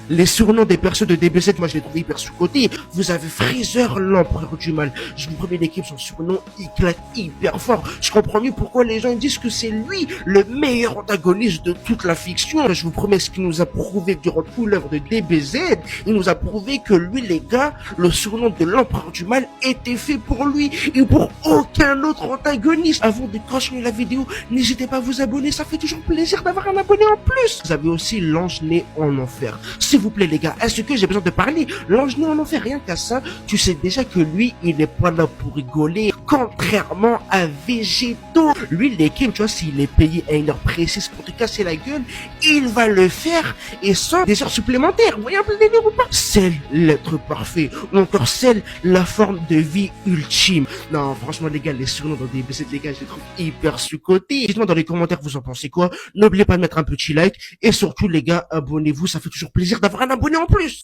Les surnoms des persos de DBZ, moi je les trouve hyper sous-cotés. Vous avez Freezer, l'empereur du mal. Je vous promets, l'équipe, son surnom éclate hyper fort. Je comprends mieux pourquoi les gens disent que c'est lui le meilleur antagoniste de toute la fiction. Je vous promets ce qu'il nous a prouvé durant tout l'œuvre de DBZ. Il nous a prouvé que lui, les gars, le surnom de l'empereur du mal était fait pour lui et pour aucun autre antagoniste. Avant de continuer la vidéo, n'hésitez pas à vous abonner, ça fait toujours plaisir d'avoir un abonné en plus. Vous avez aussi l'ange né en enfer. S'il vous plaît les gars, est-ce que j'ai besoin de parler? L'ange né en enfer, rien qu'à ça, tu sais déjà que lui, il n'est pas là pour rigoler. Contrairement à Végéto, lui l'équipe, tu vois, s'il est payé à une heure précise pour te casser la gueule, il va le faire et sans des heures supplémentaires. Vous voyez un peu le délire ou pas? Celle, l'être parfait, ou encore celle, la forme de vie ultime. Non, franchement les gars, les surnoms dans DBZ, les gars, je les trouve hyper sous-cotés. Dites-moi dans les commentaires, vous en pensez quoi? N'oubliez pas de mettre un petit like et surtout les gars, abonnez-vous, ça fait toujours plaisir d'avoir un abonné en plus.